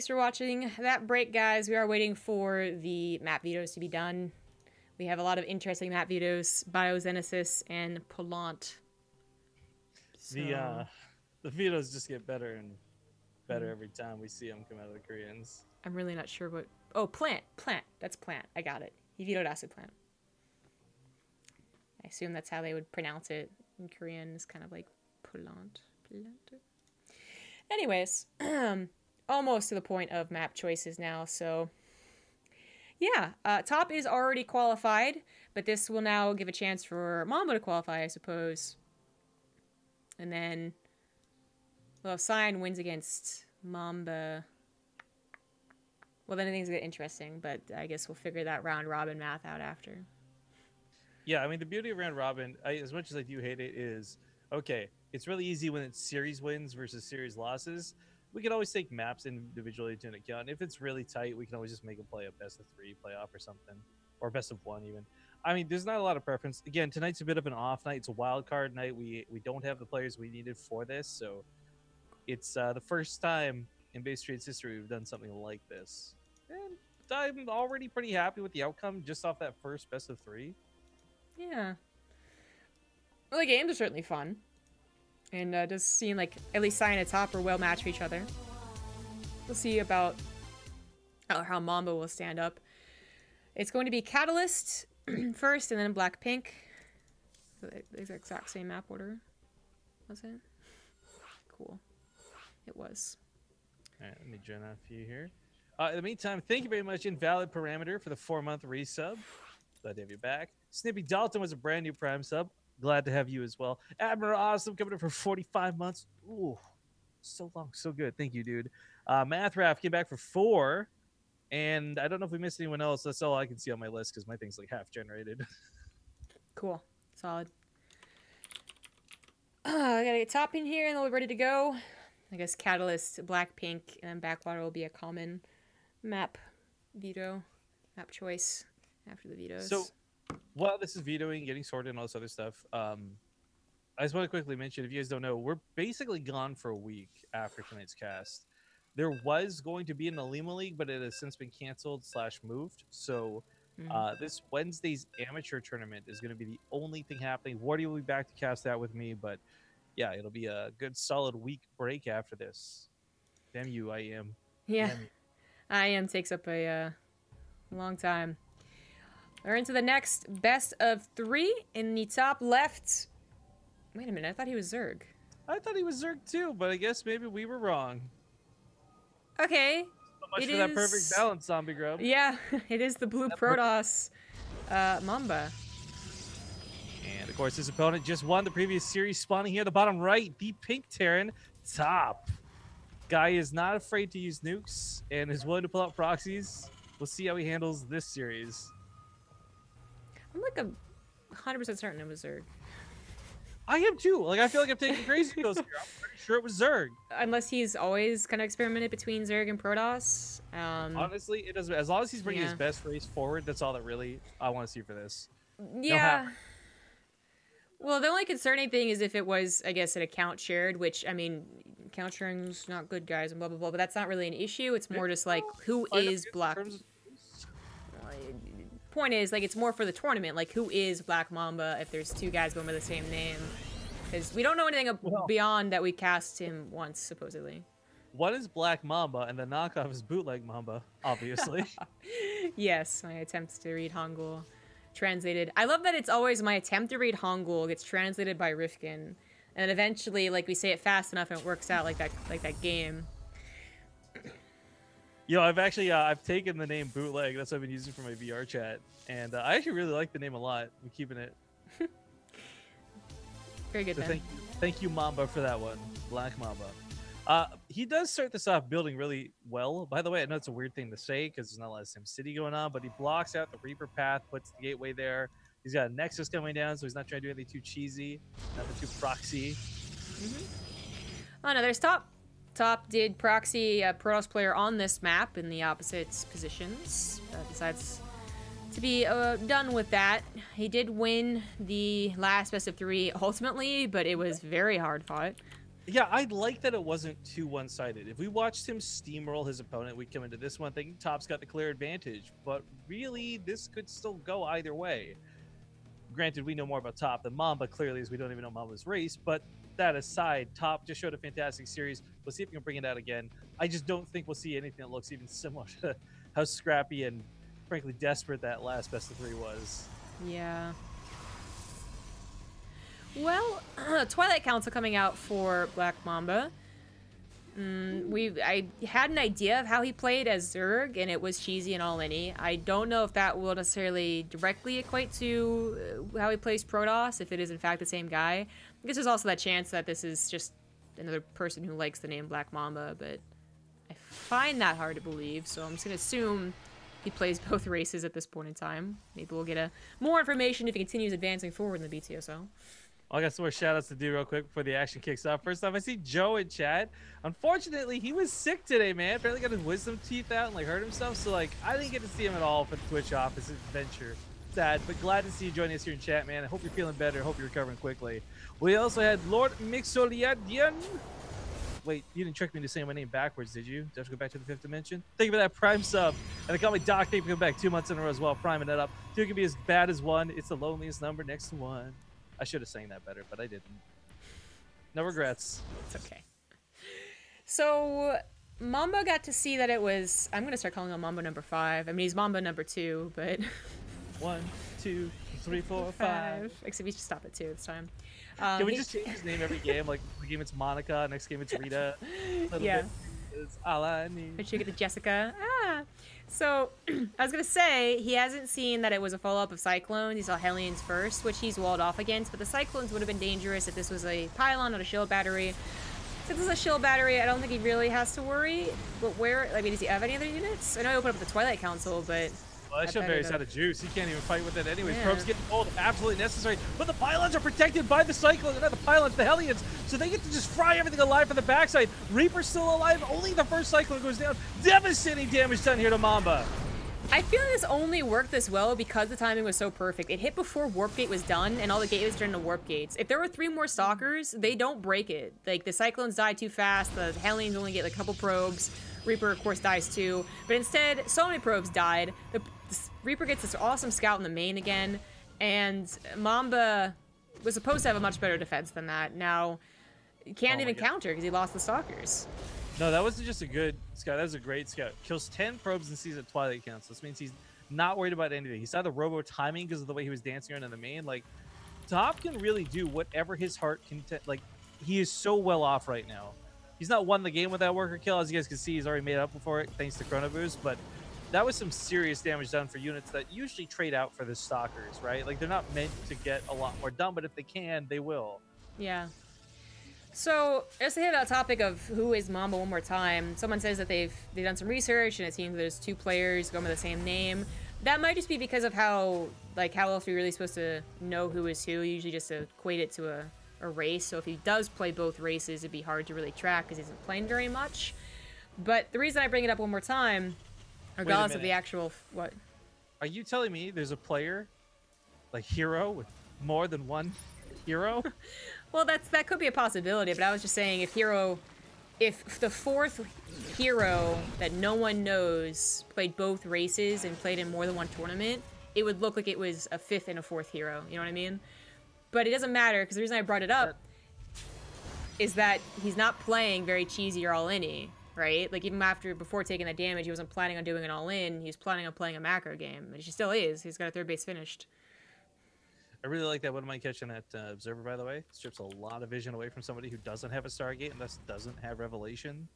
thanks for watching that break, guys. We are waiting for the map videos to be done. We have a lot of interesting map videos, Biogenesis and Polant. So, The videos just get better and better every time we see them come out of the Koreans. I'm really not sure what... Oh, plant. That's plant. I got it. He vetoed acid plant. I assume that's how they would pronounce it in Korean. It's kind of like Polant. Anyways, almost to the point of map choices now, so... Yeah, top is already qualified, but this will now give a chance for Mamba to qualify, I suppose. And then, well, if Cyan wins against Mamba, well, then things get interesting, but I guess we'll figure that round robin math out after. Yeah, I mean, the beauty of round robin, as much as I do hate it, is, okay, it's really easy when it's series wins versus series losses. We can always take maps individually into account. If it's really tight, we can always just make them play a best of 3 playoff or something, or best of 1 even. I mean, there's not a lot of preference. Again, tonight's a bit of an off night. It's a wild card night. We don't have the players we needed for this, so it's the first time in Base Trade's history we've done something like this. And I'm already pretty happy with the outcome just off that first best of 3. Yeah. Well, the games are certainly fun. And it does seem like at least Cyan and top are well matched for each other. We'll see about how Mamba will stand up. It's going to be Catalyst first, and then Blackpink. The exact same map order, was it? Cool. It was. All right, let me join a few here. In the meantime, thank you very much, Invalid Parameter, for the 4-month resub. Glad to have you back. Snippy Dalton was a brand new Prime sub. Glad to have you as well. Admiral Awesome coming in for 45 months. Ooh, so long, so good. Thank you, dude. Mathraf came back for 4. And I don't know if we missed anyone else. That's all I can see on my list because my thing's like half generated. Cool. Solid. I gotta get top in here and then we're ready to go. I guess Catalyst, Blackpink, and then Backwater will be a common map veto, map choice after the vetoes. So, while this is vetoing, getting sorted, and all this other stuff, I just want to quickly mention, if you guys don't know, we're basically gone for a week after tonight's cast. There was going to be an Alima League, but it has since been canceled / moved. So this Wednesday's amateur tournament is going to be the only thing happening. Wardy will be back to cast that with me, but yeah, it'll be a good solid week break after this. Damn you, IEM. Yeah, IEM takes up a long time. We're into the next best of 3 in the top left. Wait a minute, I thought he was Zerg. I thought he was Zerg too, but I guess maybe we were wrong. Okay. So much for that perfect balance, Zombie Grub. Yeah, it is the blue Protoss Mamba. And of course, his opponent just won the previous series, spawning here at the bottom right, the Pink Terran top. Guy is not afraid to use nukes and is willing to pull out proxies. We'll see how he handles this series. I'm like 100% certain it was Zerg. I am too. Like, I feel like I'm taking crazy pills here. I'm pretty sure it was Zerg. Unless he's always kind of experimented between Zerg and Protoss. Honestly, it doesn't. As long as he's bringing his best race forward, that's all that really I want to see for this. Yeah. Well, the only concerning thing is if it was, I guess, an account shared, which, I mean, account sharing's not good, guys, and blah, blah, blah, but that's not really an issue. It's more just like, who is Black... Point is, like, it's more for the tournament. Like, who is Black Mamba if there's 2 guys going by the same name? Because we don't know anything beyond that we cast him once, supposedly. One is Black Mamba, and the knockoff is Bootleg Mamba, obviously. Yes, my attempts to read Hangul translated. I love that it's always my attempt to read Hangul gets translated by Rifkin, and eventually, like, we say it fast enough and it works out like that game. Yo, I've actually I've taken the name Bootleg. That's what I've been using for my VR chat, and I actually really like the name a lot. I'm keeping it. Very good. So thank you, Mamba, for that one, Black Mamba. He does start this off building really well. By the way, I know it's a weird thing to say because there's not a lot of SimCity going on, but he blocks out the Reaper path, puts the gateway there. He's got a Nexus coming down, so he's not trying to do anything too cheesy, nothing too proxy. Oh no, there's top. Top did proxy a Protoss player on this map in the opposite positions. Decides to be done with that. He did win the last best of 3 ultimately, but it was very hard fought. Yeah, I like that it wasn't too one-sided. If we watched him steamroll his opponent, we'd come into this one thinking Top's got the clear advantage. But really, this could still go either way. Granted, we know more about Top than Mamba, clearly, as we don't even know Mamba's race. But that aside, Top just showed a fantastic series. We'll see if we can bring it out again. I just don't think we'll see anything that looks even similar to how scrappy and, frankly, desperate that last best of 3 was. Yeah. Well, Twilight Council coming out for Black Mamba. I had an idea of how he played as Zerg, and it was cheesy and all-in-y. I don't know if that will necessarily directly equate to how he plays Protoss, if it is in fact the same guy. I guess there's also that chance that this is just another person who likes the name Black Mamba, but I find that hard to believe, so I'm just going to assume he plays both races at this point in time. Maybe we'll get more information if he continues advancing forward in the BTSL. I got some more shout-outs to do real quick before the action kicks off. First off, I see Joe in chat. Unfortunately, he was sick today, man. Apparently got his wisdom teeth out and like hurt himself. So like, I didn't get to see him at all for the Twitch office adventure. Sad, but glad to see you joining us here in chat, man. I hope you're feeling better. I hope you're recovering quickly. We also had Lord Mixoliadian. Wait, you didn't trick me into saying my name backwards, did you? Just go back to the 5th dimension. Thank you for that Prime sub. And I got my Doc. Thank you for coming back 2 months in a row as well. Priming that up. 2 can be as bad as 1. It's the loneliest number next to 1. I should have sang that better, but I didn't. No regrets. It's okay. So, Mamba got to see that it was... I'm going to start calling him Mamba number 5. I mean, he's Mamba number 2, but... 1, 2, 3, 4, 5. Except we should stop at 2 this time. Can we just change his name every game? Like, one game it's Monica, next game it's Rita. Yeah. It's all I need. Make sure you get to Jessica. So, I was going to say, he hasn't seen that it was a follow-up of Cyclones. He saw Hellions first, which he's walled off against, but the Cyclones would have been dangerous if this was a pylon, not a shield battery. Since it's a shield battery, I don't think he really has to worry. But where, I mean, does he have any other units? I know I opened up the Twilight Council, but... Well, that shield battery's out of juice. He can't even fight with it anyways. Yeah. Probes getting pulled, absolutely necessary. But the pylons are protected by the Cyclones, and not the pylons, the Hellions. So they get to just fry everything alive from the backside. Reaper's still alive. Only the first Cyclone goes down. Devastating damage done here to Mamba. I feel this only worked this well because the timing was so perfect. It hit before Warp Gate was done, and all the gateways turned into Warp Gates. If there were 3 more Stalkers, they don't break it. Like, the Cyclones die too fast, the Hellions only get like a couple probes, Reaper, of course, dies too. But instead, so many probes died. The Reaper gets this awesome scout in the main again, and Mamba was supposed to have a much better defense than that. Now, he can't even counter because he lost the Stalkers. No, that wasn't just a good scout. That was a great scout. Kills 10 probes and sees a Twilight Council. This means he's not worried about anything. He saw the robo timing because of the way he was dancing around in the main. Like, Top can really do whatever his heart can. Like, he is so well off right now. He's not won the game with that worker kill. As you guys can see, he's already made up for it thanks to Chrono Boost. But that was some serious damage done for units that usually trade out for the Stalkers, right? Like, they're not meant to get a lot more done, but if they can, they will. Yeah. So, just to hit on a topic of who is Mamba one more time, someone says that they've done some research and it seems there's 2 players going by the same name. That might just be because of how else are we really supposed to know who is who? You usually just equate it to a race. So if he does play both races, it'd be hard to really track because he isn't playing very much. But the reason I bring it up one more time, regardless of the actual... What? Are you telling me there's a player, like Hero, with more than one hero? Well, that could be a possibility, but I was just saying if the 4th hero that no one knows played both races and played in more than one tournament, it would look like it was a 5th and a 4th hero, you know what I mean? But it doesn't matter, because the reason I brought it up is that he's not playing very cheesy or all-in-y, right? Like, even before taking that damage, he wasn't planning on doing an all-in, he was planning on playing a macro game, which he still is. He's got a 3rd base finished. I really like that. What am I catching that Observer, by the way? Strips a lot of vision away from somebody who doesn't have a Stargate and thus doesn't have Revelation.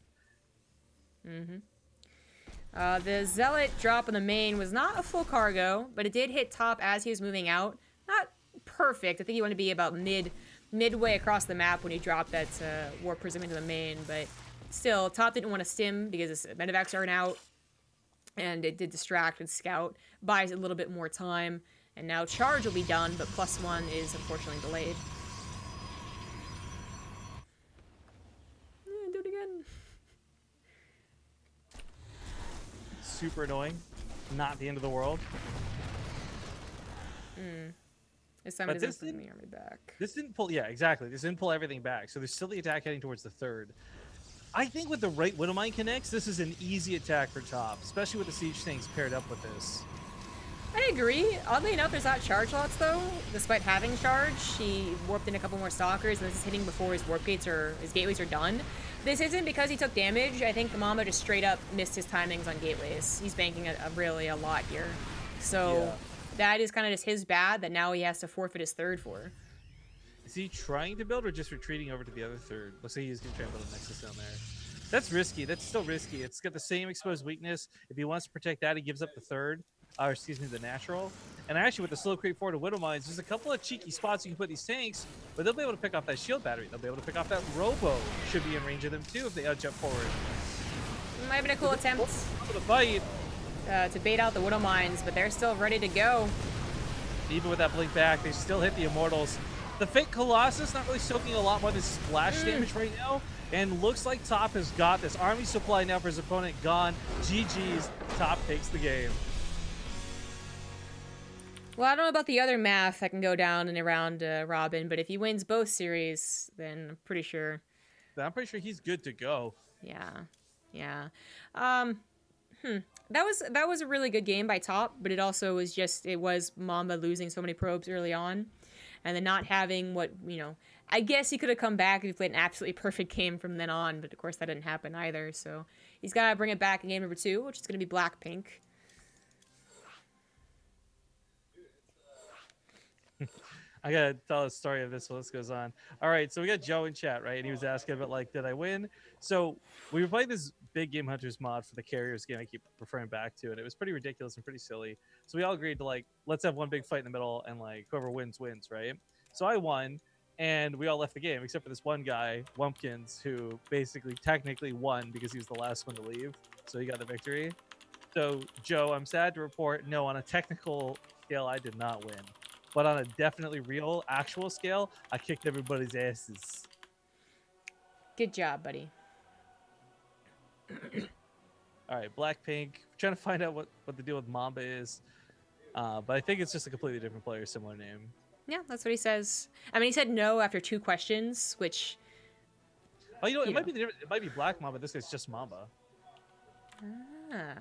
Mm-hmm. The Zealot drop in the main was not a full cargo, but it did hit Top as he was moving out. Not perfect. I think he wanted to be about midway across the map when he dropped that Warp Prism into the main, but still, Top didn't want to stim because his medevacs aren't out, and it did distract and scout, buys a little bit more time. And now charge will be done, but +1 is unfortunately delayed. Yeah, do it again. Super annoying. Not the end of the world. This time But it this doesn't bring the army back. This didn't pull, yeah, exactly. This didn't pull everything back. So there's still the attack heading towards the third. I think with the right Widowmine connects, this is an easy attack for top, especially with the siege tanks paired up with this. I agree. Oddly enough, there's not charge lots though. Despite having charge, he warped in a couple more stalkers, and this is hitting before his warp gates or his gateways are done. This isn't because he took damage. I think Mamba just straight up missed his timings on gateways. He's banking really a lot here. So that is kind of just his bad that now he has to forfeit his third for. Is he trying to build or just retreating over to the other third? Looks like he's going to try and build a Nexus down there. That's risky. That's still risky. It's got the same exposed weakness. If he wants to protect that, he gives up the third. Or excuse me, the natural. And actually, with the slow creep forward to Widow Mines, there's a couple of cheeky spots you can put these tanks, but they'll be able to pick off that shield battery. They'll be able to pick off that Robo. Should be in range of them too if they jump forward. Might have been a cool attempt The fight. to bait out the Widow Mines, but they're still ready to go. Even with that blink back, they still hit the Immortals. The fake Colossus not really soaking a lot more than splash damage right now, and looks like Top has got this. Army supply now for his opponent gone. GG's. Top takes the game. Well, I don't know about the other math that can go down and around Robin, but if he wins both series, then I'm pretty sure. I'm pretty sure he's good to go. Yeah. That was a really good game by Top, but it also was it was Mamba losing so many probes early on, and then not having what, I guess he could have come back if he played an absolutely perfect game from then on, but of course that didn't happen either. So he's got to bring it back in game number 2, which is going to be Blackpink. I gotta tell a story of this while this goes on. All right, so we got Joe in chat, right? And he was asking about, like, did I win? So we were playing this big Game Hunters mod for the Carriers game I keep referring back to, and it was pretty ridiculous and pretty silly. So we all agreed to, like, let's have one big fight in the middle, and, like, whoever wins, wins, right? So I won, and we all left the game, except for this one guy, Wumpkins, who basically technically won because he was the last one to leave. So he got the victory. So, Joe, I'm sad to report, no, on a technical scale, I did not win. But on a definitely real, actual scale, I kicked everybody's asses. Good job, buddy. All right, Blackpink. We're trying to find out what the deal with Mamba is. But I think it's just a completely different player, similar name. Yeah, that's what he says. I mean, he said no after 2 questions, which... Oh, it might be the difference. It might be Black Mamba. This guy's just Mamba. Ah.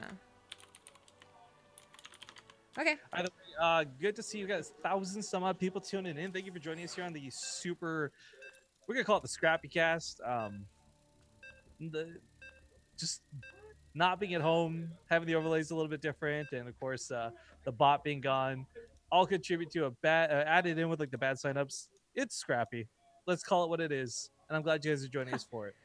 Okay. Either way, good to see you guys. Thousands some odd people tuning in. Thank you for joining us here on the super... We're going to call it the Scrappy Cast. Just not being at home, having the overlays a little bit different, and of course, the bot being gone, all contribute to a bad... added in with, like, the bad signups. It's Scrappy. Let's call it what it is. And I'm glad you guys are joining us for it.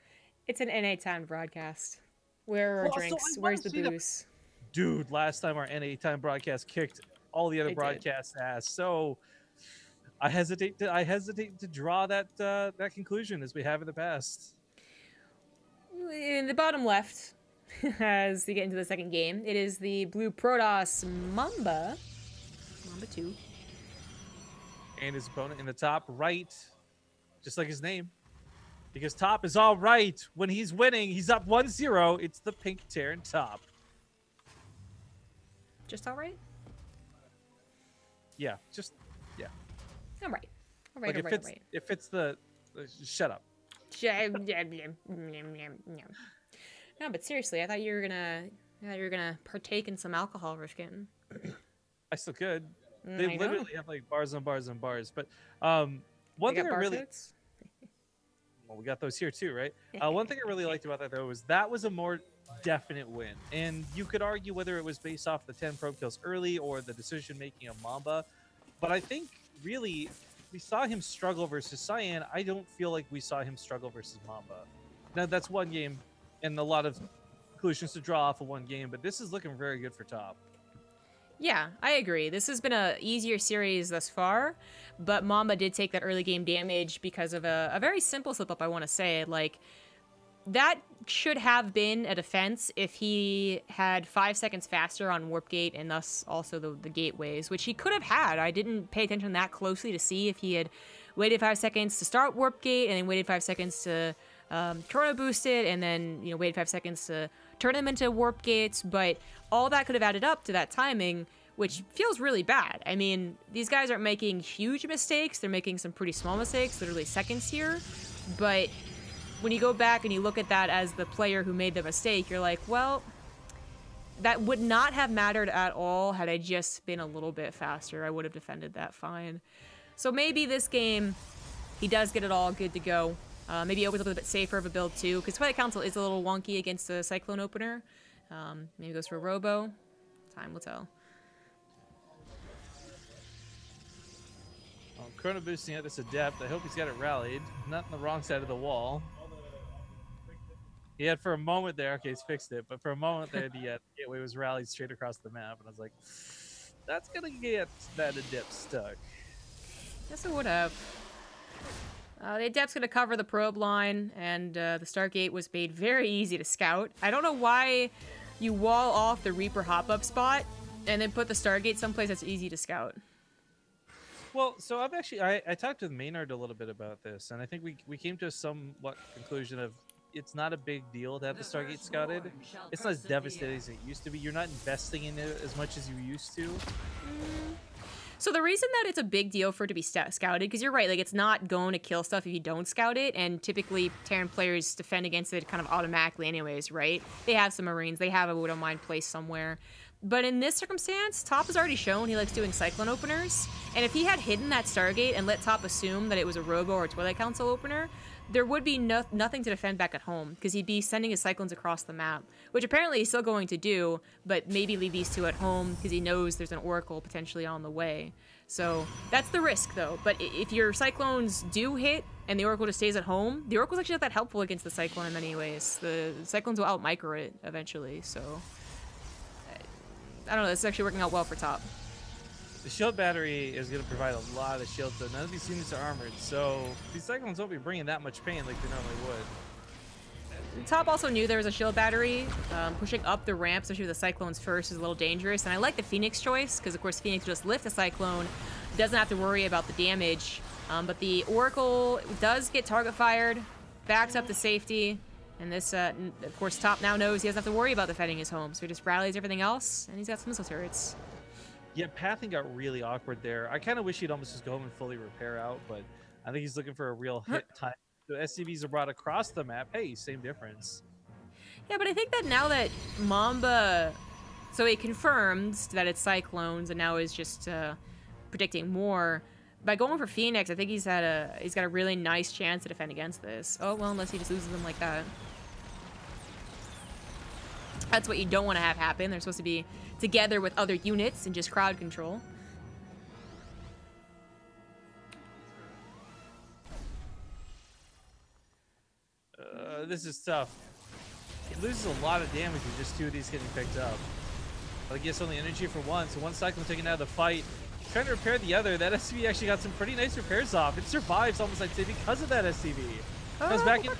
It's an NA time broadcast. Where are our drinks? Where's the booze? Dude, last time our NA time broadcast kicked all the other broadcasts' ass. So I hesitate to draw that that conclusion as we have in the past. In the bottom left, as we get into the second game, it is the blue Protoss Mamba 2. And his opponent in the top right, just like his name. Because Top is all right. When he's winning, he's up 1-0. It's the Pink Terran Top. Just all right? Yeah. All right. Like if it's the... shut up. No, but seriously, I thought you were gonna partake in some alcohol, Rifkin. I still could. I They know. literally have like bars on bars on bars. But one They thing got I really... barcodes? Well, we got those here too, right? One thing I really liked about that, though, was that was a more definite win. And you could argue whether it was based off the 10 probe kills early or the decision-making of Mamba. But I think, really, we saw him struggle versus Cyan. I don't feel like we saw him struggle versus Mamba. Now, that's one game and a lot of conclusions to draw off of one game, but this is looking very good for Top. Yeah, I agree. This has been a easier series thus far, but Mamba did take that early game damage because of a very simple slip-up, I want to say. Like, that should have been a defense if he had 5 seconds faster on Warp Gate and thus also the gateways, which he could have had. I didn't pay attention that closely to see if he had waited 5 seconds to start Warp Gate and then waited 5 seconds to chrono boost it and then, waited 5 seconds to turn them into Warp Gates, but all that could have added up to that timing which feels really bad. I mean, these guys aren't making huge mistakes. They're making some pretty small mistakes, literally seconds here. But when you go back and you look at that as the player who made the mistake, you're like, well, that would not have mattered at all had I just been a little bit faster. I would have defended that fine. So maybe this game, he does get it all good to go. Maybe opens up a bit safer of a build too, because Twilight Council is a little wonky against the Cyclone opener. Maybe goes for a Robo. Time will tell. Well, Chrono boosting at this Adept. I hope he's got it rallied. Not on the wrong side of the wall. He had for a moment there, okay, he's fixed it, but for a moment there, the gateway was rallied straight across the map, and I was like, that's gonna get that Adept stuck. Yes, it would have. The Adept's gonna cover the probe line, and the Stargate was made very easy to scout. I don't know why you wall off the Reaper hop-up spot, and then put the Stargate someplace that's easy to scout. Well, so I've actually, I talked with Maynard a little bit about this, and I think we came to a somewhat conclusion of it's not a big deal to have the Stargate scouted. It's not as devastating as it used to be. You're not investing in it as much as you used to. So the reason that it's a big deal for it to be scouted, because you're right, like it's not going to kill stuff if you don't scout it, and typically Terran players defend against it kind of automatically anyways, right? They have some Marines, they have a Widow Mine placed somewhere. But in this circumstance, Top has already shown he likes doing Cyclone openers, and if he had hidden that Stargate and let Top assume that it was a Robo or a Twilight Council opener, there would be nothing to defend back at home, because he'd be sending his Cyclones across the map, which apparently he's still going to do, but maybe leave these two at home, because he knows there's an Oracle potentially on the way. So that's the risk, though. But if your Cyclones do hit, and the Oracle just stays at home, the Oracle's actually not that helpful against the Cyclone in many ways. The Cyclones will out-micro it eventually, so I don't know, this is actually working out well for Top. The shield battery is going to provide a lot of shield, so none of these units are armored, so these Cyclones won't be bringing that much pain like they normally would. Top also knew there was a shield battery. Pushing up the ramp, especially with the Cyclones first, is a little dangerous, and I like the Phoenix choice, because of course Phoenix will just lift a Cyclone, doesn't have to worry about the damage, but the Oracle does get target fired, backs up to safety, and this, of course, Top now knows he doesn't have to worry about defending his home, so he just rallies everything else, and he's got some missile turrets. Yeah, pathing got really awkward there. I kind of wish he'd almost just go home and fully repair out, but I think he's looking for a real hit time. The SCVs are brought across the map. Hey, same difference. Yeah, but I think that now that Mamba, so he confirmed that it's Cyclones and now is just predicting more. By going for Phoenix, I think he's got a really nice chance to defend against this. Oh well, unless he just loses them like that. That's what you don't want to have happen. They're supposed to be together with other units and just crowd control. This is tough. It loses a lot of damage with just two of these getting picked up. But it gets only energy for one, so one Cyclone taken out of the fight. Trying to repair the other. That SCV actually got some pretty nice repairs off. It survives almost, I'd say, because of that SCV. Goes back in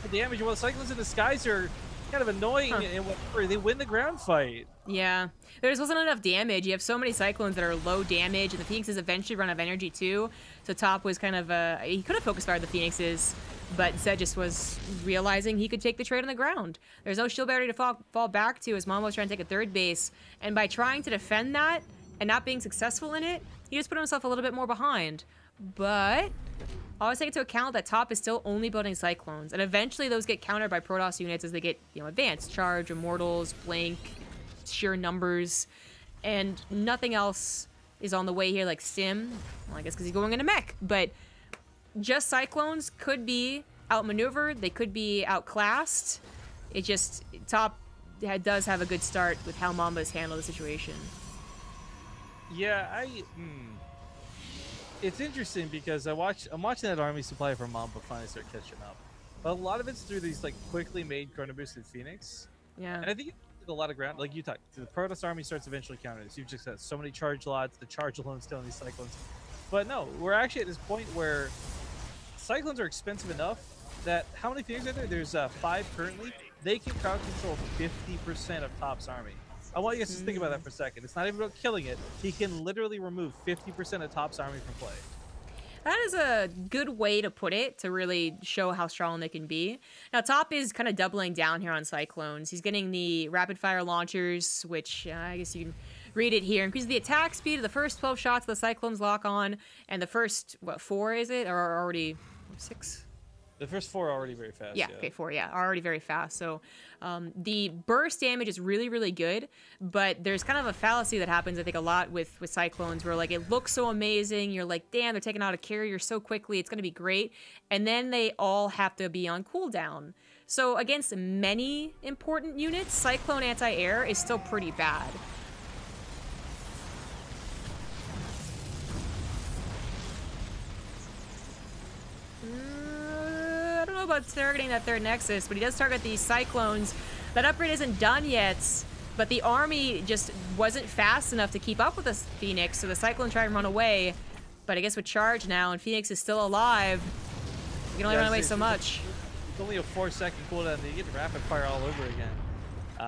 the damage. While the Cyclones in the skies are kind of annoying and whatever, they win the ground fight. Yeah, there just wasn't enough damage. You have so many Cyclones that are low damage, and the Phoenixes eventually run out of energy too. So Top was kind of he could have focus fired the Phoenixes, but instead just was realizing he could take the trade on the ground. There's no shield battery to fall back to as Mamba was trying to take a third base, and by trying to defend that and not being successful in it, he just put himself a little bit more behind. But always take into account that Top is still only building Cyclones, and eventually those get countered by Protoss units as they get, you know, advanced charge, immortals, blink, sheer numbers, and nothing else is on the way here like Stim. Well, I guess because he's going into mech, but just Cyclones could be outmaneuvered, they could be outclassed. It just, Top does have a good start with how Mamba's handled the situation. Yeah, it's interesting because I'm watching that army supply from Mamba finally start catching up. But a lot of it's through these like quickly made chrono boosted Phoenix. Yeah. And I think a lot of ground, like you talked, the Protoss army starts eventually countering this. You've just got so many charge lots, the charge alone still in these Cyclones. But no, we're actually at this point where Cyclones are expensive enough that how many Phoenix are there? There's 5 currently. They can crowd control 50% of Top's army. I want you guys to think about that for a second. It's not even about killing it. He can literally remove 50% of Top's army from play. That is a good way to put it, to really show how strong they can be. Now, Top is kind of doubling down here on Cyclones. He's getting the rapid-fire launchers, which I guess you can read it here. Increases the attack speed of the first 12 shots the Cyclones lock on, and the first, what, 4 is it? Or are already 6? The first 4 are already very fast. Yeah, okay, 4, yeah, already very fast. So the burst damage is really, really good, but there's kind of a fallacy that happens, I think, a lot with Cyclones, where, like, it looks so amazing, you're like, damn, they're taking out a carrier so quickly, it's gonna be great, and then they all have to be on cooldown. So against many important units, Cyclone anti-air is still pretty bad. I don't know about targeting that third Nexus, but he does target these Cyclones. That upgrade isn't done yet, but the army just wasn't fast enough to keep up with the Phoenix, so the Cyclone tried to run away. But I guess with charge now, and Phoenix is still alive, you can only run away so much. It's only a 4-second cooldown, and you get rapid fire all over again.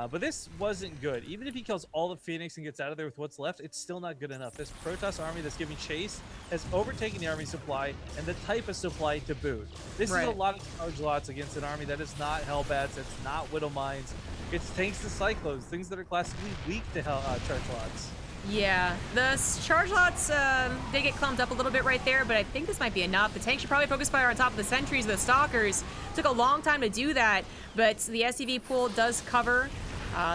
But this wasn't good. Even if he kills all the Phoenix and gets out of there with what's left, it's still not good enough. This Protoss army that's giving chase has overtaken the army supply and the type of supply to boot. This is a lot of charge lots against an army that is not Hellbats, it's not Widow Mines. It's tanks to Cyclones, things that are classically weak to charge lots. Yeah, the charge lots, they get clumped up a little bit right there, but I think this might be enough. The tank should probably focus fire on top of the sentries, the stalkers. Took a long time to do that, but the SCV pool does cover.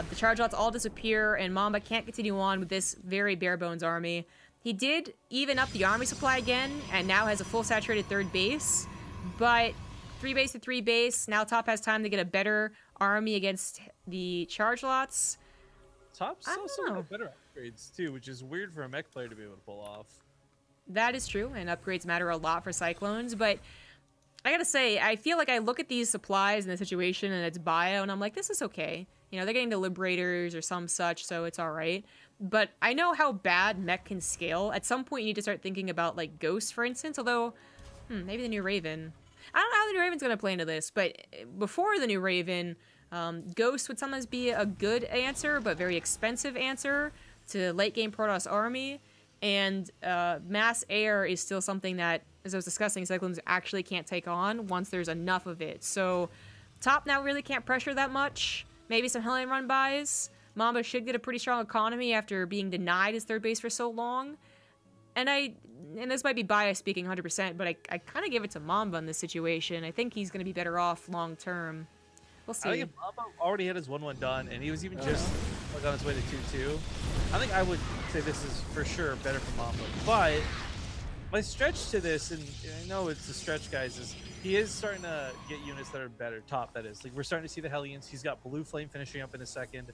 The charge lots all disappear, and Mamba can't continue on with this very bare bones army. He did even up the army supply again, and now has a full saturated third base, but 3 base to 3 base. Now Top has time to get a better army against the charge lots. Top's also better upgrades too, which is weird for a mech player to be able to pull off. That is true, and upgrades matter a lot for Cyclones, but I gotta say, I feel like I look at these supplies in the situation and it's bio, and I'm like, this is okay. You know, they're getting the Liberators or some such, so it's alright. But I know how bad mech can scale. At some point, you need to start thinking about, like, Ghosts, for instance, although, maybe the new Raven. I don't know how the new Raven's gonna play into this, but before the new Raven, Ghost would sometimes be a good answer, but very expensive answer to late-game Protoss army, and mass air is still something that, as I was discussing, Cyclones actually can't take on once there's enough of it. So Top now really can't pressure that much. Maybe some Hellion run buys. Mamba should get a pretty strong economy after being denied his third base for so long. And this might be biased speaking 100%, but I kind of give it to Mamba in this situation. I think he's going to be better off long term. We'll see. I think Mamba already had his 1-1 done, and he was even just on his way to 2-2. I think I would say this is for sure better for Mamba. But my stretch to this, and I know it's a stretch, guys, is he is starting to get units that are better. Top, that is. Like, we're starting to see the Hellions. He's got Blue Flame finishing up in a second.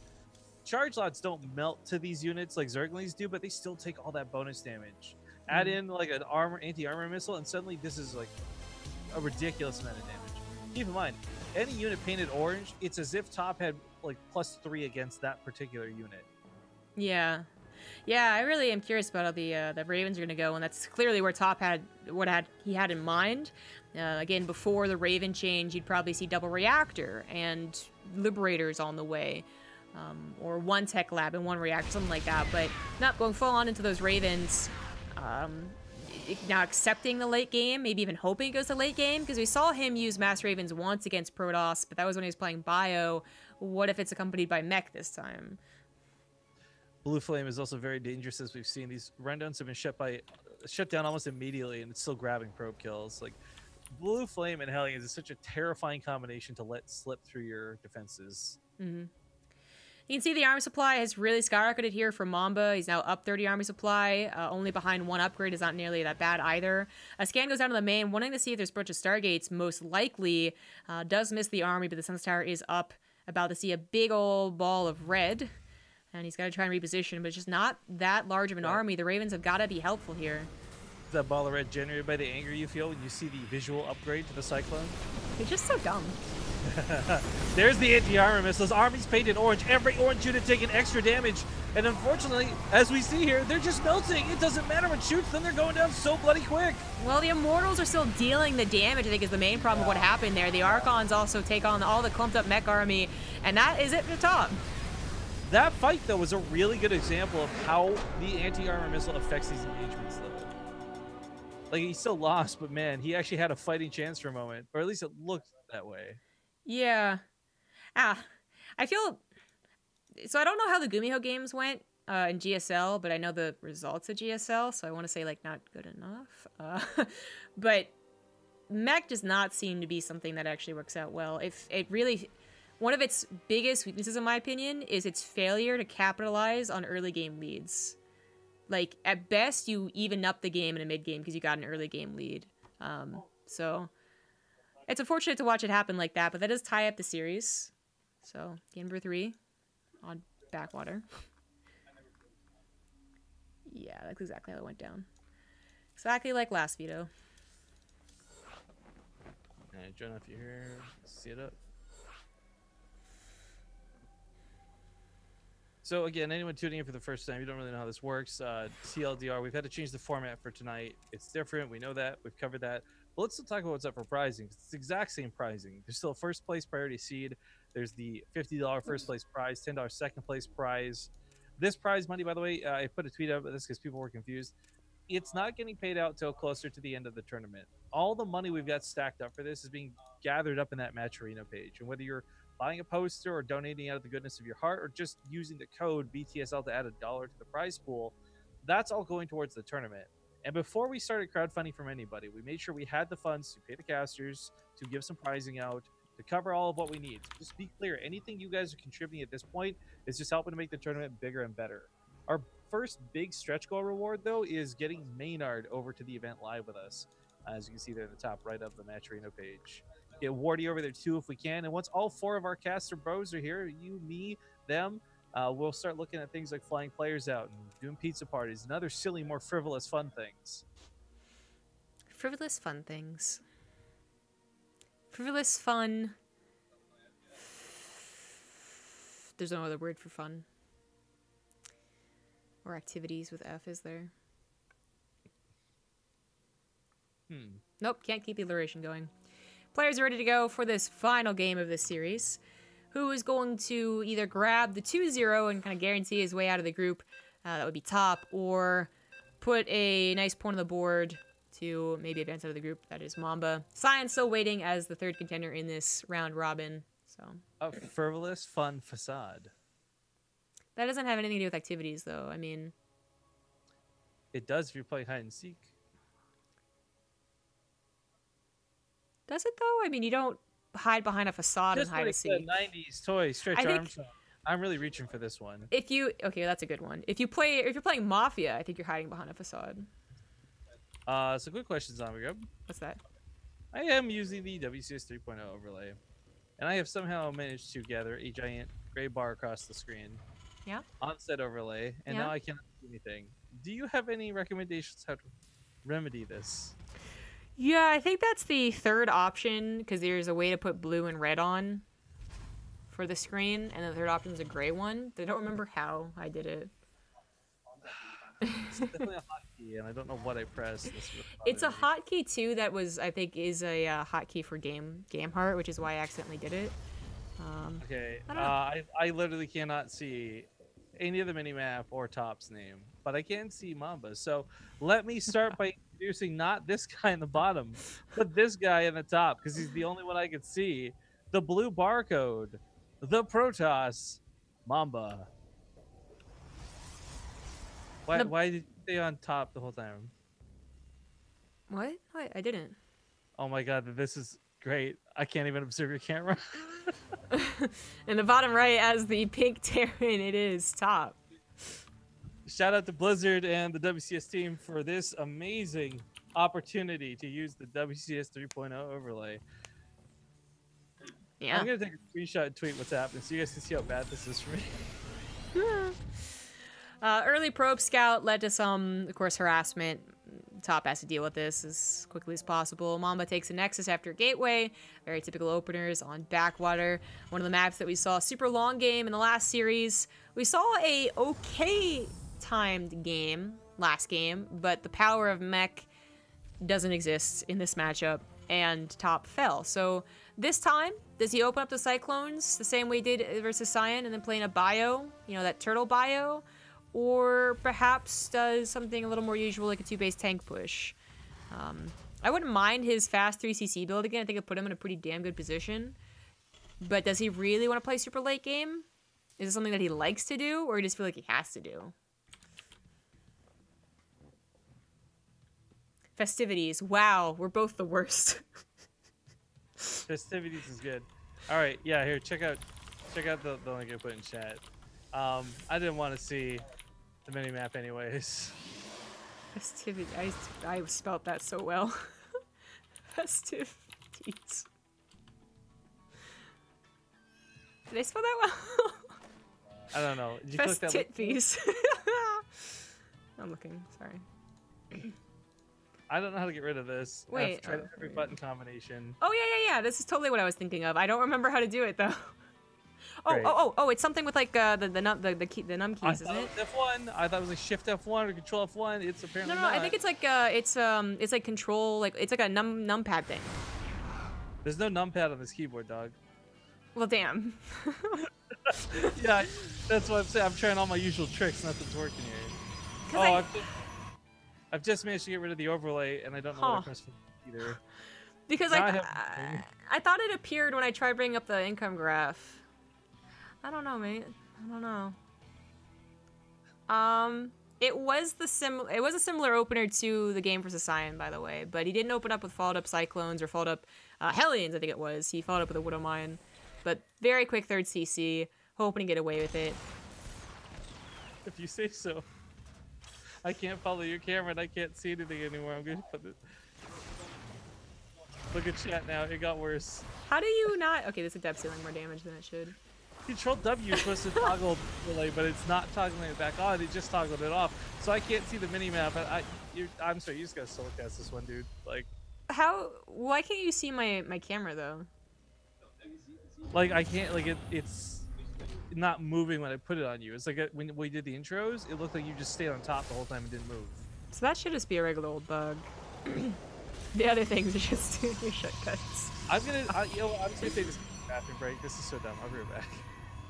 Charge lots don't melt to these units like Zerglings do, but they still take all that bonus damage. Add in like an anti-armor missile, and suddenly this is like a ridiculous amount of damage. Keep in mind, any unit painted orange, it's as if Top had like +3 against that particular unit. Yeah. Yeah, I really am curious about how the Ravens are going to go, and that's clearly where Top had he had in mind. Again, before the Raven change, you'd probably see double reactor and Liberators on the way, or one tech lab and one reactor, something like that. But not going full on into those Ravens. Now accepting the late game, maybe even hoping it goes to late game, because we saw him use Mass Ravens once against Protoss, but that was when he was playing Bio. What if it's accompanied by Mech this time? Blue Flame is also very dangerous, as we've seen. These rundowns have been shut down almost immediately, and it's still grabbing probe kills. Like, Blue Flame and Hellions is such a terrifying combination to let slip through your defenses. Mm-hmm. You can see the army supply has really skyrocketed here for Mamba. He's now up 30 army supply, only behind one upgrade. Is not nearly that bad either. A scan goes down to the main, wanting to see if there's a bunch of Stargates. Most likely does miss the army, but the Sun's Tower is up, about to see a big old ball of red. And he's got to try and reposition, but it's just not that large of an army. The Ravens have got to be helpful here. Is that ball of red generated by the anger you feel when you see the visual upgrade to the Cyclone? It's just so dumb. There's the anti-armor missiles. Army's painted orange. Every orange unit taking extra damage. And unfortunately, as we see here, they're just melting. It doesn't matter what shoots them. They're going down so bloody quick. Well, the Immortals are still dealing the damage, I think, is the main problem of what happened there. The Archons also take on all the clumped up mech army, and that is it for Top. That fight, though, was a really good example of how the anti-armor missile affects these engagements, though. Like, he still lost, but man, he actually had a fighting chance for a moment. Or at least it looked that way. Yeah. I feel... So I don't know how the Gumiho games went in GSL, but I know the results of GSL, so I want to say like not good enough. But mech does not seem to be something that actually works out well. If it really, one of its biggest weaknesses, in my opinion, is its failure to capitalize on early game leads. Like at best, you even up the game in a mid game because you got an early game lead. So it's unfortunate to watch it happen like that, but that does tie up the series. So game number 3 on Backwater. Yeah, that's exactly how it went down. Exactly like last veto. Alright, join off your hair. See it up. So again, anyone tuning in for the first time, you don't really know how this works. TLDR, we've had to change the format for tonight. It's different. We know that. We've covered that. But let's still talk about what's up for prizing. It's the exact same pricing. There's still a first place priority seed. There's the $50 first place prize, $10 second place prize. This prize money, by the way, I put a tweet out about this because people were confused. It's not getting paid out till closer to the end of the tournament. All the money we've got stacked up for this is being gathered up in that Match Arena page. And whether you're buying a poster or donating out of the goodness of your heart or just using the code BTSL to add $1 to the prize pool, that's all going towards the tournament. And before we started crowdfunding from anybody, we made sure we had the funds to pay the casters, to give some prizing out, to cover all of what we need. So just be clear, anything you guys are contributing at this point is just helping to make the tournament bigger and better. Our first big stretch goal reward, though, is getting Maynard over to the event live with us. As you can see there in the top right of the Match Arena page. Get Wardy over there too if we can. And once all 4 of our caster bros are here, you, me, them, we'll start looking at things like flying players out and doing pizza parties and other silly, more frivolous fun things. Frivolous fun things. Frivolous fun. There's no other word for fun. Or activities with F, is there? Nope, can't keep the alliteration going. Players are ready to go for this final game of this series. Who is going to either grab the 2-0 and kind of guarantee his way out of the group, that would be top, or put a nice point on the board to maybe advance out of the group, that is Mamba. Cyan's still waiting as the 3rd contender in this round robin. So A frivolous fun facade. that doesn't have anything to do with activities, though. I mean, It does if you're playing hide and seek. does it though? I mean, you don't hide behind a facade and Just hide like and seek. the 90s toy Stretch I think- Armstrong. I'm really reaching for this one. Okay, that's a good one. If you're playing Mafia, I think you're hiding behind a facade. So good question, Zombie Grub. What's that? I am using the WCS 3.0 overlay, and I have somehow managed to gather a giant gray bar across the screen. Yeah. On said overlay, and Yeah. now I cannot do anything. Do you have any recommendations how to remedy this? Yeah, I think that's the 3rd option because there's a way to put blue and red on for the screen, and the 3rd option is a gray one. I don't remember how I did it. It's definitely a hotkey, and I don't know what I pressed. It's a hotkey too that was, I think, is a hotkey for game heart, which is why I accidentally did it. Okay, I don't know. I literally cannot see any of the minimap or Top's name, but I can see Mamba. So let me start by introducing not this guy in the bottom, but this guy in the top, because he's the only one I could see. The blue barcode, the Protoss, Mamba. Why did you stay on top the whole time? What? I didn't. Oh my god, this is great. I can't even observe your camera. In the bottom right, as the pink Terran, it is top. Shout out to Blizzard and the WCS team for this amazing opportunity to use the WCS 3.0 overlay. Yeah. I'm going to take a screenshot and tweet what's happening so you guys can see how bad this is for me. Early probe scout led to some, of course, harassment. Top has to deal with this as quickly as possible. Mamba takes a Nexus after Gateway. Very typical openers on Backwater. One of the maps that we saw super long game in the last series. We saw a okay timed game last game, but the power of mech doesn't exist in this matchup, and Top fell. So this time, does he open up the Cyclones the same way he did versus Cyan and then play in a bio, you know, that turtle bio? Or perhaps does something a little more usual, like a 2-base tank push. I wouldn't mind his fast 3cc build again. I think it put him in a pretty damn good position. But does he really want to play super late game? Is it something that he likes to do, or he just feel like he has to do? Festivities. Wow, we're both the worst. Festivities is good. All right, yeah, here, check out the link I put in chat. I didn't want to see the mini map anyways. Festivities. I spelt that so well. Festivities. Did I spell that well? I don't know. Did you click that? Festitvies. I'm looking. Sorry. I don't know how to get rid of this. Wait. I've tried every button combination. Oh yeah. This is totally what I was thinking of. I don't remember how to do it though. Oh! It's something with like the num keys, isn't it? F1. I thought it was like Shift F1 or Control F1. It's apparently No. not. I think it's like it's like control, like it's like a numpad thing. There's no numpad on this keyboard, dog. Well, damn. Yeah, that's what I'm saying. I'm trying all my usual tricks. Nothing's working here. Oh, I've just managed to get rid of the overlay, and I don't know what I pressed either. Because I thought it appeared when I tried bringing up the income graph. I don't know, mate. I don't know. It was a similar opener to the game versus Cyan, by the way, but he didn't open up with followed up Cyclones or followed up Hellions, I think it was. He followed up with a Widow Mine, but very quick third CC, hoping to get away with it. If you say so. I can't follow your camera and I can't see anything anymore. I'm gonna put it. Look at chat now. It got worse. How do you not? Okay, this is depth ceiling more damage than it should. Control W is supposed to toggle relay, but it's not toggling it back on. It just toggled it off, so I can't see the mini map. I'm sorry, you just gotta solo cast this one, dude. Like, how? Why can't you see my camera though? Like I can't. Like it's not moving when I put it on you. It's like when we did the intros, it looked like you just stayed on top the whole time and didn't move. So that should just be a regular old bug. The other things are just your shortcuts. I'm just gonna take this bathroom break. This is so dumb. I'll be right back.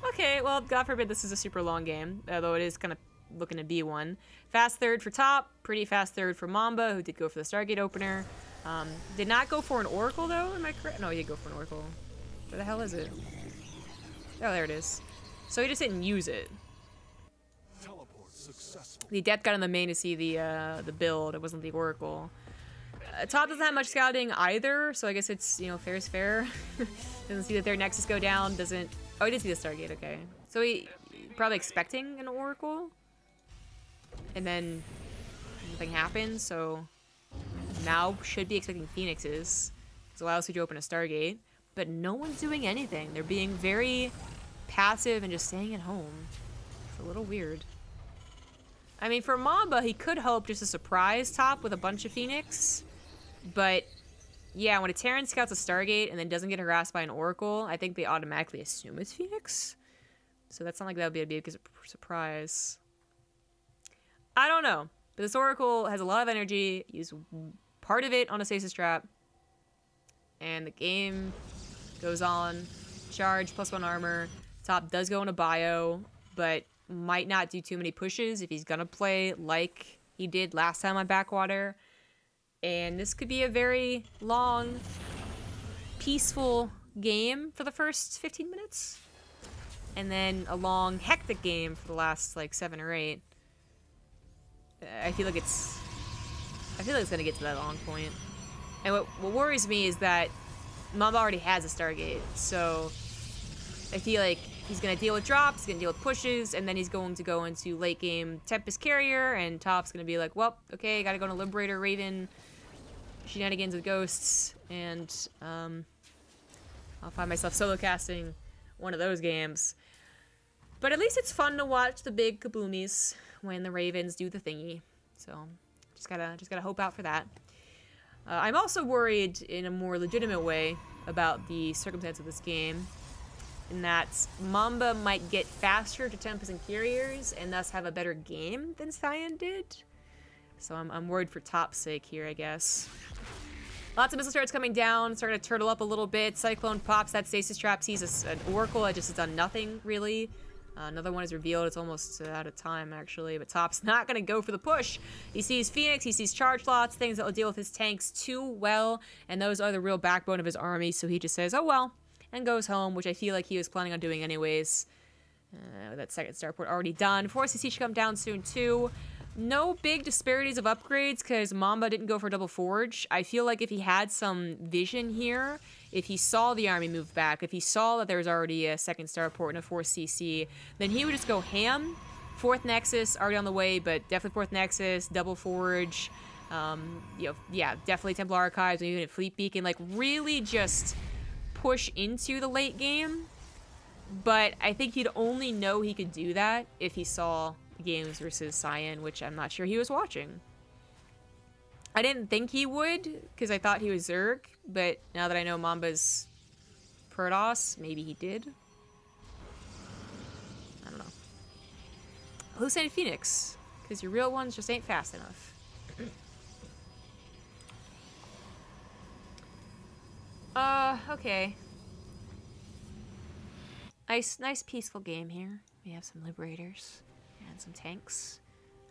Okay, well, God forbid this is a super long game, although it is kind of looking to be one. Fast third for Top, pretty fast third for Mamba, who did go for the Stargate opener. Did not go for an Oracle, though, am I correct? No, he did go for an Oracle. Where the hell is it? Oh, there it is. So he just didn't use it. The Death got on the main to see the build, it wasn't the Oracle. Top doesn't have much scouting either, so I guess it's, fair is fair. Doesn't see that their Nexus go down, doesn't... Oh, he did see the Stargate, okay. So he probably expecting an Oracle. And then nothing happened, so now should be expecting Phoenixes. This allows you to open a Stargate. But no one's doing anything. They're being very passive and just staying at home. It's a little weird. I mean, for Mamba, he could hope just a surprise Top with a bunch of Phoenix. But yeah, when a Terran scouts a Stargate and then doesn't get harassed by an Oracle, I think they automatically assume it's Phoenix. So that's not like that would be a big surprise. I don't know. But this Oracle has a lot of energy. Use part of it on a stasis trap. And the game goes on. Charge, +1 armor. Top does go into bio, but might not do too many pushes if he's gonna play like he did last time on Backwater. And this could be a very long, peaceful game for the first 15 minutes. And then a long, hectic game for the last, 7 or 8. I feel like it's gonna get to that long point. And what worries me is that Mamba already has a Stargate, so I feel like he's gonna deal with drops, he's gonna deal with pushes, and then he's going to go into late game Tempest Carrier, and Top's gonna be like, well, okay, gotta go to Liberator Raven, shenanigans with ghosts, and I'll find myself solo casting one of those games. But at least it's fun to watch the big kaboomies when the Ravens do the thingy. So just gotta hope out for that. I'm also worried in a more legitimate way about the circumstance of this game, in that Mamba might get faster to Tempest and Carriers and thus have a better game than Cyan did. So I'm worried for Top's sake here, I guess. Lots of missile turrets coming down, starting to turtle up a little bit. Cyclone pops that stasis trap, sees an Oracle that just has done nothing, really. Another one is revealed. It's almost out of time, actually. But Top's not going to go for the push. He sees Phoenix. He sees charge slots, things that will deal with his tanks too well. And those are the real backbone of his army. So he just says, oh, well, and goes home, which I feel like he was planning on doing anyways. That second starport already done. 4CC should come down soon too. No big disparities of upgrades because Mamba didn't go for double forge. I feel like if he had some vision here, if he saw the army move back, if he saw that there was already a second starport and a 4CC, then he would just go ham. Fourth Nexus already on the way, but definitely fourth Nexus, double forge. Yeah, definitely Templar Archives, and even a Fleet Beacon. Like really just push into the late game. But I think he'd only know he could do that if he saw games versus Cyan, which I'm not sure he was watching. I didn't think he would, because I thought he was Zerg, but now that I know Mamba's Protoss, maybe he did. I don't know. Hallucinated Phoenix, because your real ones just ain't fast enough. Okay. Nice peaceful game here. We have some Liberators and some tanks.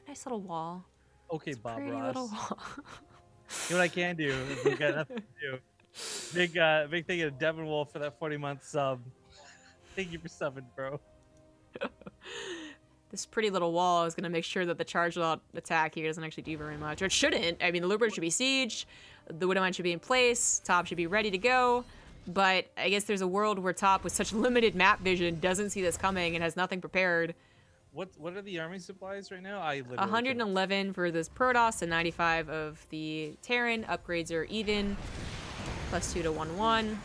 Nice little wall. Okay, Bob Pretty Ross. little wall. You know what I can do? We've got nothing to do. Big thing of Devin Wolf for that 40-month sub. Thank you for subbing, bro. This pretty little wall is going to make sure that the charge lot attack here doesn't actually do very much. Or it shouldn't. I mean, the Liberator should be sieged. The Widowmine should be in place. Top should be ready to go. But I guess there's a world where Top, with such limited map vision, doesn't see this coming and has nothing prepared. What are the army supplies right now? 111 for this Protoss and 95 of the Terran. Upgrades are even. +2 to 1/1.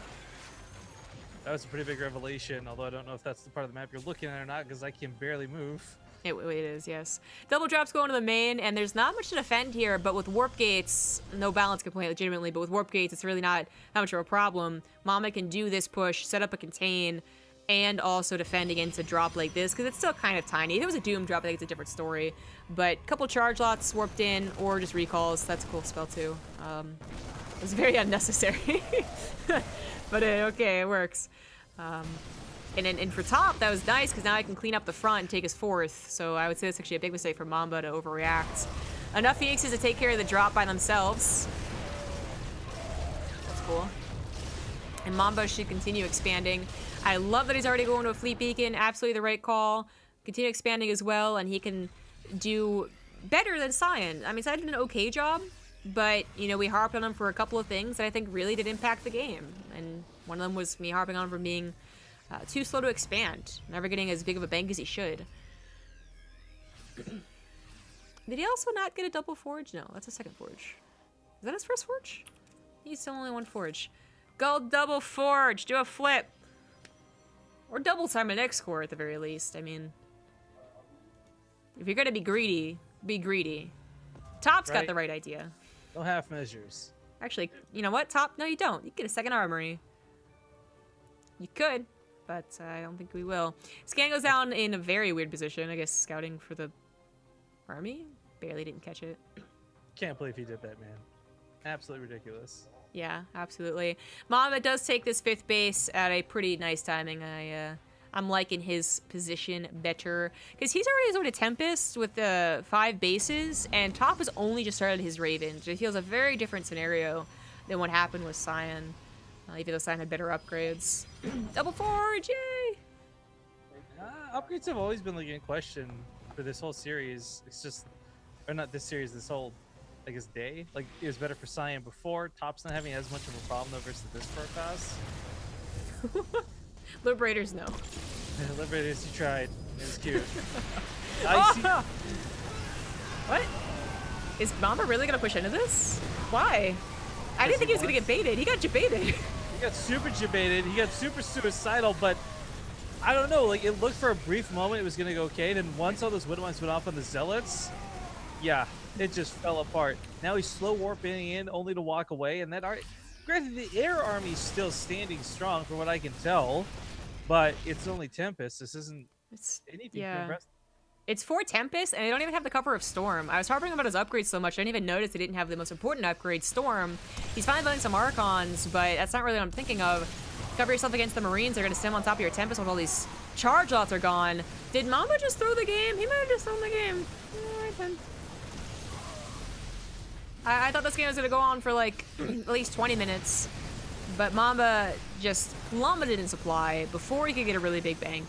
That was a pretty big revelation, although I don't know if that's the part of the map you're looking at or not, because I can barely move. It is, yes. Double drops going to the main, and there's not much to defend here, but with warp gates, no balance complaint legitimately, but with warp gates, it's really not that much of a problem. Mamba can do this push, set up a contain, and also defend against a drop like this, because it's still kind of tiny. If it was a Doom drop, I think it's a different story. But a couple charge lots warped in, or just recalls. That's a cool spell, too. It's very unnecessary. But okay, it works. And for Top, that was nice, because now I can clean up the front and take his fourth. So I would say it's actually a big mistake for Mamba to overreact. Enough Phoenixes to take care of the drop by themselves. That's cool. And Mamba should continue expanding. I love that he's already going to a Fleet Beacon. Absolutely the right call. Continue expanding as well, and he can do better than Cyan. I mean, Cyan did an okay job, but, you know, we harped on him for a couple of things that I think really did impact the game. And one of them was me harping on him for being too slow to expand. Never getting as big of a bank as he should. Did he also not get a double forge? No, that's a second forge. Is that his first forge? He's still only one forge. Go double forge! Do a flip! Or double time an X-core at the very least. I mean, if you're gonna be greedy, be greedy. Top's got the right idea. No half measures. Actually, you know what? Top, no you don't. You get a second armory. You could, but I don't think we will. Scan goes down in a very weird position. I guess scouting for the army? Barely didn't catch it. Can't believe he did that, man. Absolutely ridiculous. Yeah, absolutely. Mamba does take this fifth base at a pretty nice timing. I'm liking his position better, because he's already zoned a Tempest with the 5 bases, and Top has only just started his Ravens. It feels a very different scenario than what happened with Cyan, even though Cyan had better upgrades. Double forge, yay! Upgrades have always been like in question for this whole series. It's just, or not this series, this whole, I guess, day. Like, it was better for Cyan before. Top's not having as much of a problem though versus this Protoss. Liberators, no. Liberators, you tried. It was cute. What? Is Mamba really gonna push into this? Why? I didn't think he was gonna get baited. He got jebaited. He got super jebaited. He got super suicidal, but I don't know. Like, it looked for a brief moment it was gonna go okay. Then once all those Widowmines went off on the Zealots, yeah, it just fell apart. Now he's slow warping in only to walk away, and that granted, the air army's still standing strong from what I can tell, but it's only Tempest. This isn't anything to impress. It's 4 Tempest, and they don't even have the cover of Storm. I was harping about his upgrades so much, I didn't even notice they didn't have the most important upgrade, Storm. He's finally building some Archons, but that's not really what I'm thinking of. Cover yourself against the Marines. They're going to stem on top of your Tempest when all these charge lots are gone. Did Mamba just throw the game? He might have just thrown the game. All right, then. I thought this game was going to go on for like at least 20 minutes, but Mamba just plummeted in supply before he could get a really big bank.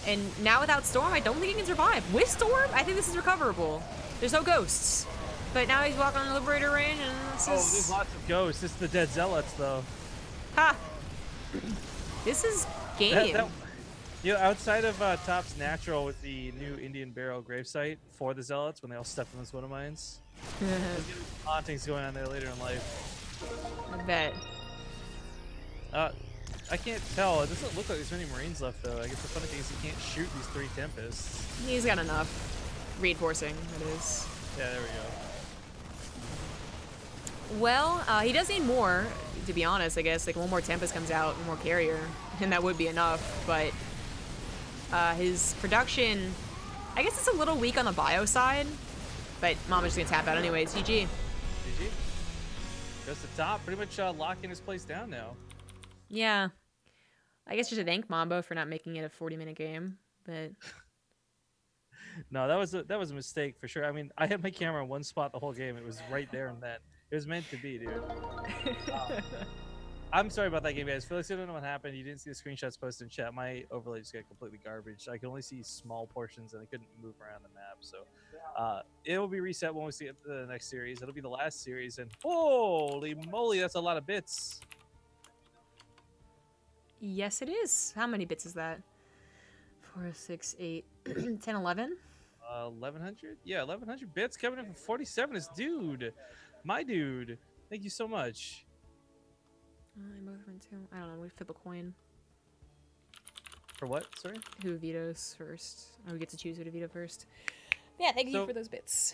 And now without Storm, I don't think he can survive. With Storm, I think this is recoverable. There's no ghosts. But now he's walking on the Liberator range, and this is... there's lots of ghosts. It's the dead zealots, though. Ha! This is game. You know, outside of Top's natural with the new Indian Barrel gravesite for the zealots when they all stepped in those one of mines, there's gonna be hauntings going on there later in life. I bet. I can't tell. It doesn't look like there's many Marines left, though. I guess the funny thing is he can't shoot these 3 Tempests. He's got enough. Reinforcing, it is. Yeah, there we go. Well, he does need more, to be honest, I guess. Like, one more Tempest comes out, one more Carrier, and that would be enough. But his production, I guess it's a little weak on the bio side. But Mamba's just gonna tap out anyways. GG. GG. Goes to Top, pretty much locking his place down now. Yeah. I guess just to thank Mamba for not making it a 40-minute game, but... No, that was a mistake for sure. I mean, I had my camera in one spot the whole game. It was right there and then. It was meant to be, dude. I'm sorry about that game, guys. Felix, I don't know what happened. You didn't see the screenshots posted in chat. My overlay just got completely garbage. I could only see small portions, and I couldn't move around the map. So it will be reset when we see it the next series. It'll be the last series, and holy moly, that's a lot of bits. Yes, it is. How many bits is that? 4, 6, 8, 10, 11? 1100? Yeah, 1100 bits coming in for 47 is dude. My dude. Thank you so much. I don't know. We flip a coin. For what? Sorry? Who vetoes first? Or who gets to choose who to veto first. Yeah, thank you for those bits.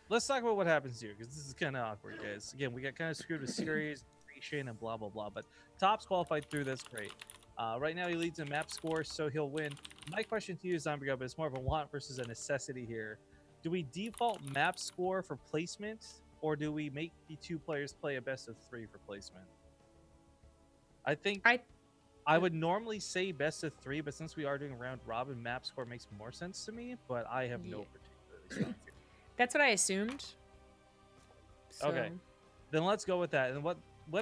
Let's talk about what happens here, because this is kind of awkward, guys. Again, we got kind of screwed with series, and blah, blah, blah. But Top's qualified through. That's great. Right now, he leads in map score, so he'll win. My question to you, Zombie God, but it's more of a want versus a necessity here. Do we default map score for placement, or do we make the 2 players play a best of 3 for placement? I think I would normally say best of 3, but since we are doing round robin, map score makes more sense to me. But I have no particularly strong feeling. That's what I assumed. So. Okay, then let's go with that. And what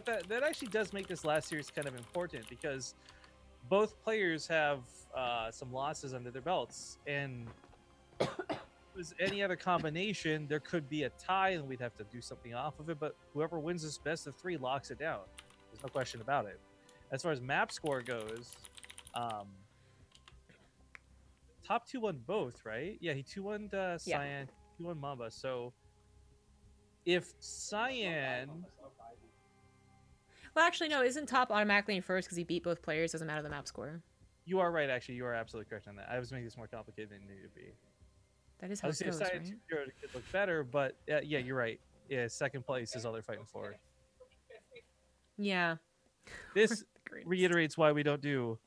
that actually does make this last series kind of important, because both players have some losses under their belts, and if it was any other combination, there could be a tie and we'd have to do something off of it, but whoever wins this best of 3 locks it down. There's no question about it. As far as map score goes, Top 2-1 both, right? Yeah, he 2-1'd Cyan, 2-1 Mamba. So if Cyan... Well, actually, no. Isn't Top automatically in first because he beat both players? Doesn't matter the map score. You are right, actually. You are absolutely correct on that. I was making this more complicated than it needed to be. That is how it goes, right? Could look better, but yeah, you're right. Yeah, second place is all they're fighting for. Yeah. This reiterates why we don't do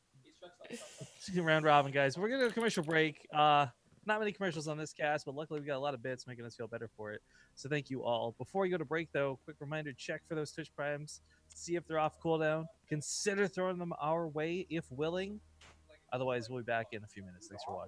round robin, guys. We're going to do a commercial break. Not many commercials on this cast, but luckily we got a lot of bits making us feel better for it. So thank you all. Before you go to break, though, quick reminder, check for those Twitch Primes. See if they're off cooldown. Consider throwing them our way if willing. Otherwise, we'll be back in a few minutes. Thanks for watching.